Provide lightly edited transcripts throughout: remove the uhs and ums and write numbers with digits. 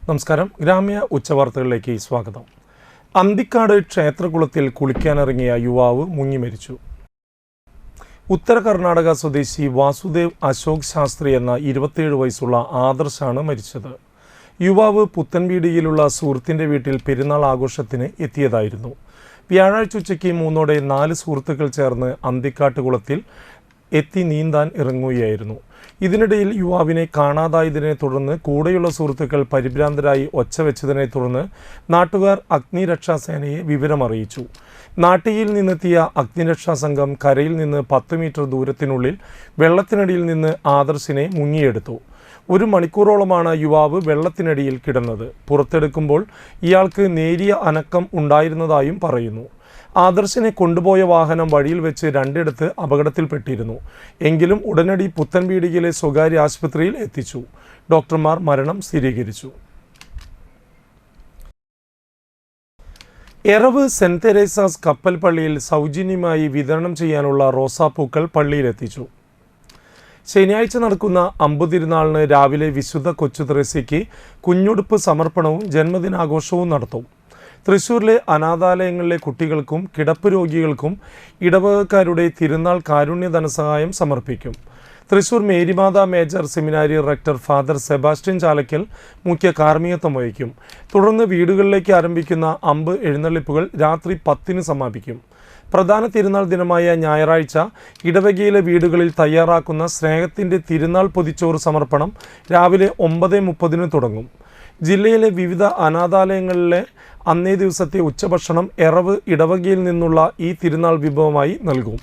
നമസ്കാരം. ഗ്രാമ്യ ഉച്ചവാർത്തകളിലേക്ക് സ്വാഗതം. അന്തിക്കാട് ക്ഷേത്രകുളത്തിൽ കുളിക്കാനിറങ്ങിയ യുവാവ് മുങ്ങി മരിച്ചു. ഉത്തര കർണാടക സ്വദേശി വാസുദേവ് അശോക് ശാസ്ത്രി എന്ന 27 വയസ്സുള്ള ആദർശാണ് മരിച്ചത്. യുവാവ് പുത്തൻപീടികയിലുള്ള സുഹൃത്തിൻ്റെ വീട്ടിൽ പെരുന്നാൾ ആഘോഷത്തിന് എത്തിയതായിരുന്നു. വ്യാഴാഴ്ച ഉച്ചയ്ക്ക് 3 4 സുഹൃത്തുക്കൾ ചേർന്ന് അന്തിക്കാട്ട് കുളത്തിൽ എത്തി നീന്താൻ ഇറങ്ങുകയായിരുന്നു. ഇതിനിടയിൽ യുവാവിനെ കാണാതായതിനെ തുടർന്ന് കൂടെയുള്ള സുഹൃത്തുക്കൾ പരിഭ്രാന്തരായി ഒച്ച വെച്ചതിനെ തുടർന്ന് നാട്ടുകാർ അഗ്നിരക്ഷാസേനയെ വിവരമറിയിച്ചു. നാട്ടിയിൽ നിന്നെത്തിയ അഗ്നിരക്ഷാ സംഘം കരയിൽ നിന്ന് 10 മീറ്റർ ദൂരത്തിനുള്ളിൽ വെള്ളത്തിനടിയിൽ നിന്ന് ആദർശിനെ മുങ്ങിയെടുത്തു. 1 മണിക്കൂറോളമാണ് യുവാവ് വെള്ളത്തിനടിയിൽ കിടന്നത്. പുറത്തെടുക്കുമ്പോൾ ഇയാൾക്ക് നേരിയ അനക്കം ഉണ്ടായിരുന്നതായും പറയുന്നു. ആദർശിനെ കൊണ്ടുപോയ വാഹനം വഴിയിൽ വെച്ച് 2 ഇടത്ത് അപകടത്തിൽപ്പെട്ടിരുന്നു. എങ്കിലും ഉടനടി പുത്തൻപീടികയിലെ സ്വകാര്യ ആശുപത്രിയിൽ എത്തിച്ചു. ഡോക്ടർമാർ മരണം സ്ഥിരീകരിച്ചു. എറവ് സെന്റ് തെരേസാസ് കപ്പൽ പള്ളിയിൽ സൗജന്യമായി വിതരണം ചെയ്യാനുള്ള റോസാപ്പൂക്കൾ പള്ളിയിലെത്തിച്ചു. ശനിയാഴ്ച നടക്കുന്ന അമ്പുതിരുനാളിന് രാവിലെ വിശുദ്ധ കൊച്ചു ത്രേസ്യയ്ക്ക് കുഞ്ഞുടുപ്പ് സമർപ്പണവും ജന്മദിനാഘോഷവും നടത്തും. തൃശ്ശൂരിലെ അനാഥാലയങ്ങളിലെ കുട്ടികൾക്കും കിടപ്പ് രോഗികൾക്കും ഇടവകക്കാരുടെ തിരുനാൾ കാരുണ്യ ധനസഹായം സമർപ്പിക്കും. Thrissur Marymatha major seminary rector father Sebastian Chalakkal മുഖ്യ കാർമ്മികത്വം വഹിക്കും. തുടർന്ന് വീടുകളിലേക്ക് ആരംഭിക്കുന്ന അമ്പ് എഴുന്നള്ളിപ്പുകൾ രാത്രി 10-ന് സമാപിക്കും. പ്രധാന തിരുനാൾ ദിനമായ ഞായറാഴ്ച ഇടവകയിലെ വീടുകളിൽ തയ്യാറാക്കുന്ന സ്നേഹത്തിൻ്റെ തിരുനാൾ പൊതിച്ചോറ് സമർപ്പണം രാവിലെ 9:30-ന് തുടങ്ങും. ജില്ലയിലെ വിവിധ അനാഥാലയങ്ങളിലെ അന്നേ ദിവസത്തെ ഉച്ചഭക്ഷണം എറവ് ഇടവകയിൽ നിന്നുള്ള ഈ തിരുനാൾ വിഭവമായി നൽകും.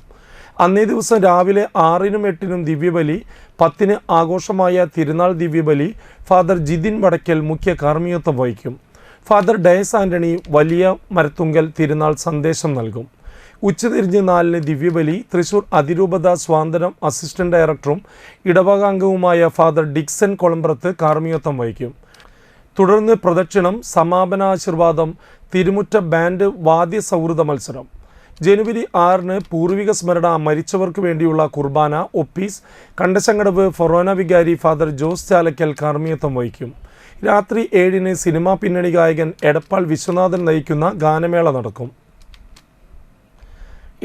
അന്നേ ദിവസം രാവിലെ 6-നും 8-നും ദിവ്യബലി, 10-ന് ആഘോഷമായ തിരുനാൾ ദിവ്യബലി ഫാദർ ജിതിൻ വടക്കൽ മുഖ്യ കാർമ്മികത്വം വഹിക്കും. ഫാദർ ഡയസ് ആൻ്റണി വലിയ മരത്തുങ്കൽ തിരുനാൾ സന്ദേശം നൽകും. ഉച്ചതിരിഞ്ഞ് 4-ന് ദിവ്യബലി തൃശ്ശൂർ അതിരൂപത സ്വാതന്ത്ര്യം അസിസ്റ്റന്റ് ഡയറക്ടറും ഇടവകാംഗവുമായ ഫാദർ ഡിക്സൺ കൊളമ്പ്രത്ത് കാർമ്മികത്വം വഹിക്കും. തുടർന്ന് പ്രദക്ഷിണം, സമാപനാശീർവാദം, തിരുമുറ്റ ബാൻഡ് വാദ്യ സൗഹൃദ മത്സരം. ജനുവരി 6-ന് പൂർവിക സ്മരണ, മരിച്ചവർക്ക് വേണ്ടിയുള്ള കുർബാന, ഒപ്പീസ്, കണ്ടശങ്കടവ് ഫൊറോന വികാരി ഫാദർ ജോസ് ചാലക്കൽ കാർമ്മികത്വം വഹിക്കും. രാത്രി 7-ന് സിനിമാ പിന്നണി ഗായകൻ എടപ്പാൾ വിശ്വനാഥൻ നയിക്കുന്ന ഗാനമേള നടക്കും.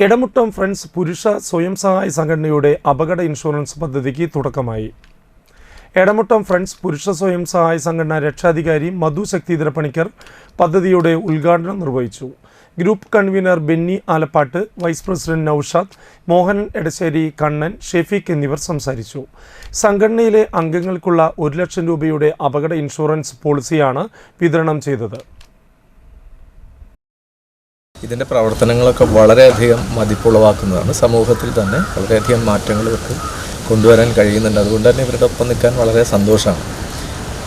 എടമുട്ടം ഫ്രണ്ട്സ് പുരുഷ സ്വയം സഹായ സംഘടനയുടെ അപകട ഇൻഷുറൻസ് പദ്ധതിക്ക് തുടക്കമായി. എടമുട്ടം ഫ്രണ്ട്സ് പുരുഷ സ്വയം സഹായ സംഘടന രക്ഷാധികാരി മധു ശക്തിധര പണിക്കർ പദ്ധതിയുടെ ഉദ്ഘാടനം നിർവഹിച്ചു. Group convener Benny Alappat, vice president Noushad, Mohanan Edassery, Kannan, Shefeeq എന്നിവർ സംസാരിച്ചു. സംഘടനയിലെ അംഗങ്ങൾക്കുള്ള 1 ലക്ഷം രൂപയുടെ അപകട ഇൻഷുറൻസ് പോളിസിയാണ് വിതരണം ചെയ്തത്. ഇതിൻ്റെ പ്രവർത്തനങ്ങളൊക്കെ വളരെയധികം മതിപ്പുളവാക്കുന്നതാണ്. സമൂഹത്തിൽ തന്നെ വളരെയധികം മാറ്റങ്ങൾ ഇവർക്ക് കൊണ്ടുവരാൻ കഴിയുന്നുണ്ട്. അതുകൊണ്ട് തന്നെ ഇവരുടെ ഒപ്പം നിൽക്കാൻ വളരെ സന്തോഷമാണ്.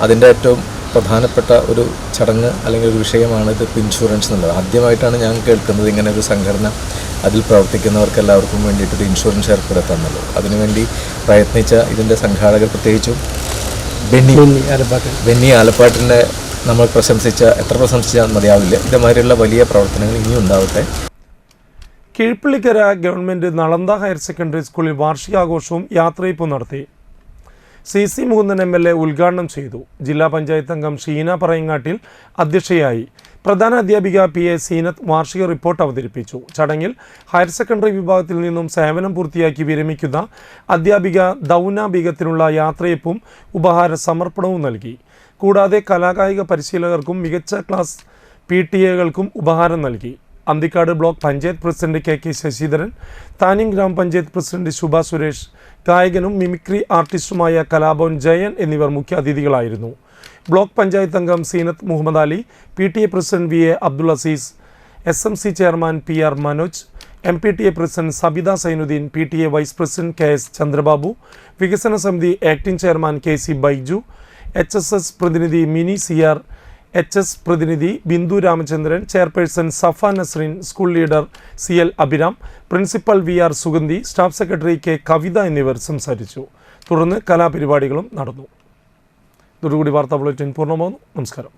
അതിൻ്റെ ഏറ്റവും പ്രധാനപ്പെട്ട ഒരു ചടങ്ങ് അല്ലെങ്കിൽ ഒരു വിഷയമാണ് ഇത് ഇൻഷുറൻസ് എന്നുള്ളത്. ആദ്യമായിട്ടാണ് ഞാൻ കേൾക്കുന്നത് ഇങ്ങനെ ഒരു സംഘടന അതിൽ പ്രവർത്തിക്കുന്നവർക്ക് എല്ലാവർക്കും വേണ്ടിയിട്ടൊരു ഇൻഷുറൻസ് ഏർപ്പെടുത്താന്നുള്ളത്. അതിനുവേണ്ടി പ്രയത്നിച്ച ഇതിൻ്റെ സംഘാടകർ, പ്രത്യേകിച്ചും ബെന്നി ആലപ്പാട്ടിനെ നമ്മൾ എത്ര പ്രശംസിച്ചാൽ മതിയാവില്ല. ഇതേമാതിരിയുള്ള വലിയ പ്രവർത്തനങ്ങൾ ഇനിയും ഉണ്ടാവട്ടെ. Kizhuppillikkara government Nalanda higher secondary സ്കൂളിൽ വാർഷികാഘോഷവും യാത്രയപ്പും നടത്തി. CC മുകുന്ദൻ MLA ഉദ്ഘാടനം ചെയ്തു. ജില്ലാ പഞ്ചായത്ത് അംഗം ഷീന പറയങ്ങാട്ടിൽ അധ്യക്ഷയായി. പ്രധാന അധ്യാപിക PA സീനത്ത് വാർഷിക റിപ്പോർട്ട് അവതരിപ്പിച്ചു. ചടങ്ങിൽ ഹയർ സെക്കൻഡറി വിഭാഗത്തിൽ നിന്നും സേവനം പൂർത്തിയാക്കി വിരമിക്കുന്ന അധ്യാപിക ദൗന ബീഗത്തിനുള്ള യാത്രയപ്പും ഉപഹാര സമർപ്പണവും നൽകി. കൂടാതെ കലാകായിക പരിശീലകർക്കും മികച്ച ക്ലാസ് PTA-കൾക്കും ഉപഹാരം നൽകി. Anthikad block panchayat president KK Sasidharan, താനിം ഗ്രാമപഞ്ചായത്ത് പ്രസിഡന്റ് ശുഭ സുരേഷ്, ഗായകനും മിമിക്രി ആർട്ടിസ്റ്റുമായ കലാഭവൻ ജയൻ എന്നിവർ മുഖ്യ അതിഥികളായിരുന്നു. ബ്ലോക്ക് പഞ്ചായത്ത് അംഗം Seenath Muhammad Ali, PTA president VA Abdul Azeez, SMC chairman PR Manoj, MPTA president Sabitha Sainuddin, PTA vice president KS Chandrababu, വികസന സമിതി acting chairman KC Baiju, HSS പ്രതിനിധി മിനി CR, HS പ്രതിനിധി Bindu Ramachandran, chairperson Safa Nasreen, school leader CL Abhiram, principal VR Sugandhi, staff secretary K Kavitha എന്നിവർ സംസാരിച്ചു. തുടർന്ന് കലാപരിപാടികളും നടന്നു. ഇതോടുകൂടി വാർത്താ ബുള്ളറ്റിൻ പൂർണ്ണമാകുന്നു. നമസ്കാരം.